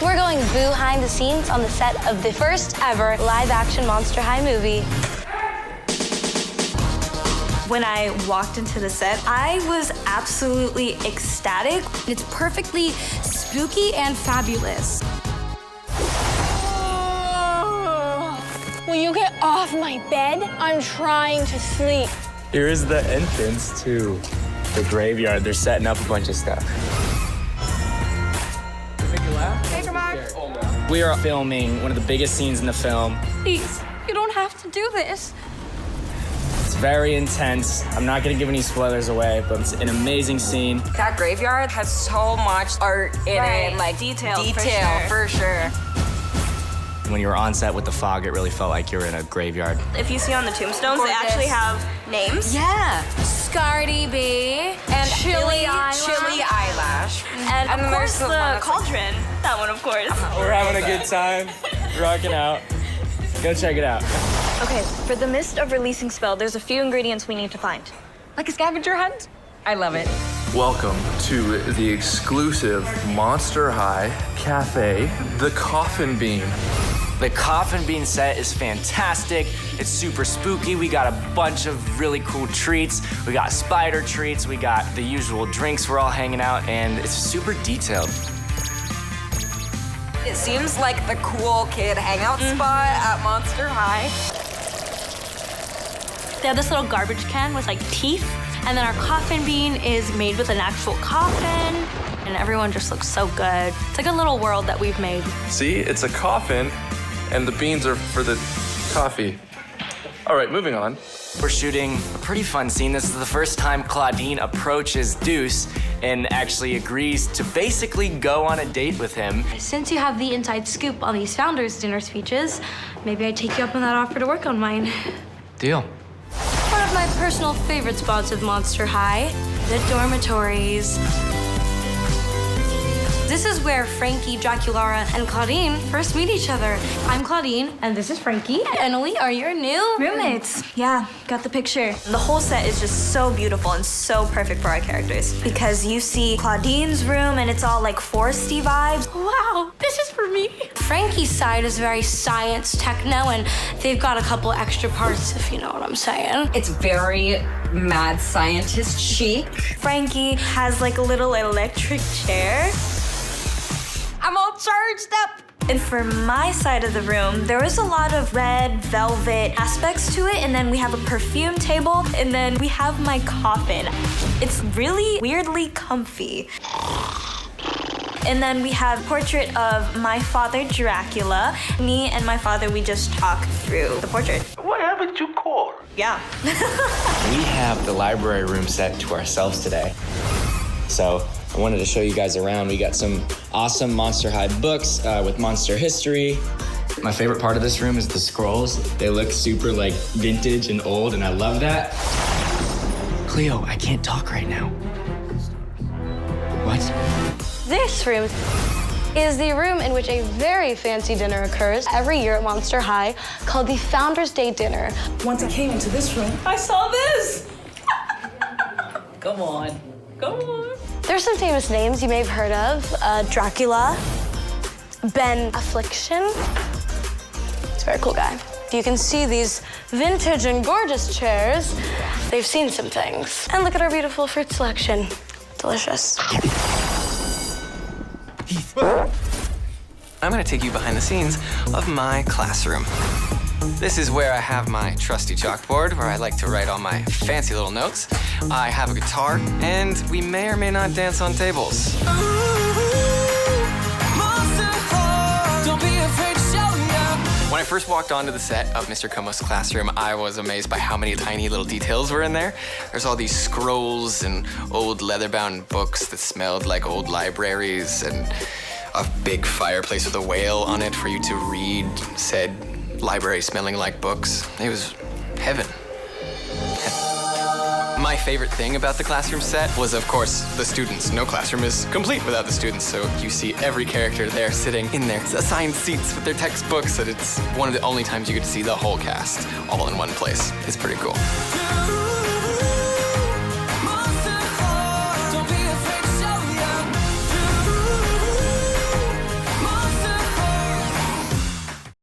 We're going behind the scenes on the set of the first ever live-action Monster High movie. When I walked into the set, I was absolutely ecstatic. It's perfectly spooky and fabulous. Will you get off my bed? I'm trying to sleep. Here is the entrance to the graveyard. They're setting up a bunch of stuff. Hey, come on. We are filming one of the biggest scenes in the film. Please, you don't have to do this. It's very intense. I'm not gonna give any spoilers away, but it's an amazing scene. That graveyard has so much art in it, like Detail, for sure. When you were on set with the fog, it really felt like you were in a graveyard. If you see on the tombstones, Gorgeous. they actually have names. Yeah. Scardy B. And Chili eyelash. Chili eyelash. And And of course, there's the one that's like- cauldron. That one, of course. We're having a good time, rocking out. Go check it out. Okay, for the mist of releasing spell, there's a few ingredients we need to find. Like a scavenger hunt? I love it. Welcome to the exclusive Monster High Cafe, the Coffin Bean. The Coffin Bean set is fantastic. It's super spooky. We got a bunch of really cool treats. We got spider treats. We got the usual drinks. We're all hanging out, and it's super detailed. It seems like the cool kid hangout spot at Monster High. They have this little garbage can with like teeth, and then our coffin bean is made with an actual coffin, and everyone just looks so good. It's like a little world that we've made. See, it's a coffin, and the beans are for the coffee. All right, moving on. We're shooting a pretty fun scene. This is the first time Claudine approaches Deuce and actually agrees to basically go on a date with him. Since you have the inside scoop on these founders' dinner speeches, maybe I'd take you up on that offer to work on mine. Deal. One of my personal favorite spots of Monster High, the dormitories. This is where Frankie, Draculara, and Claudine first meet each other. I'm Claudine, and this is Frankie. And we are your new Roommates. Yeah, got the picture. The whole set is just so beautiful and so perfect for our characters because you see Claudine's room and it's all like foresty vibes. Wow, this is for me. Frankie's side is very science, techno, and they've got a couple extra parts, if you know what I'm saying. It's very mad scientist chic. Frankie has like a little electric chair. I'm all charged up. And for my side of the room, there was a lot of red velvet aspects to it, and then we have a perfume table, and then we have my coffin. It's really weirdly comfy. And then we have a portrait of my father, Dracula. Me and my father, we just talk through the portrait. Why haven't you called? Yeah. We have the library room set to ourselves today. So I wanted to show you guys around. We got some awesome Monster High books with monster history. My favorite part of this room is the scrolls. They look super like vintage and old, and I love that. Cleo, I can't talk right now. What? This room is the room in which a very fancy dinner occurs every year at Monster High called the Founders Day Dinner. Once I came into this room, I saw this. Come on, come on. There's some famous names you may have heard of. Dracula, Ben Affliction. He's a very cool guy. You can see these vintage and gorgeous chairs. They've seen some things. And look at our beautiful fruit selection. Delicious. I'm gonna take you behind the scenes of my classroom. This is where I have my trusty chalkboard where I like to write all my fancy little notes. I have a guitar, and we may or may not dance on tables. When I first walked onto the set of Mr. Como's classroom, I was amazed by how many tiny little details were in there. There's all these scrolls and old leather-bound books that smelled like old libraries, and a big fireplace with a whale on it for you to read said library smelling like books. It was heaven. My favorite thing about the classroom set was, of course, the students. No classroom is complete without the students, so you see every character there sitting in their assigned seats with their textbooks, and it's one of the only times you get to see the whole cast all in one place. It's pretty cool.